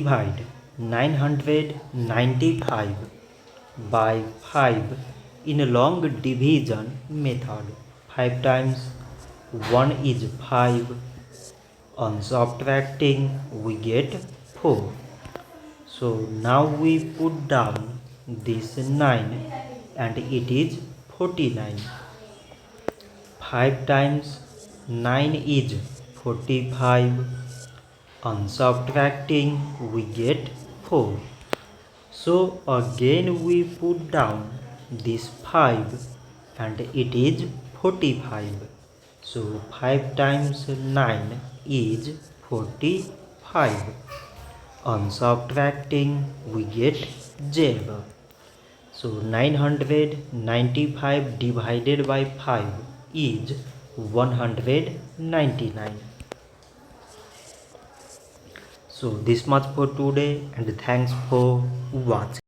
Divide 995 by 5 in a long division method. 5 times 1 is 5. On subtracting we get 4. So now we put down this 9 and it is 49. 5 times 9 is 45. On subtracting we get 4. So again we put down this 5 and it is 45. So 5 times 9 is 45. On subtracting we get 0. So 995 divided by 5 is 199. So this much for today and thanks for watching.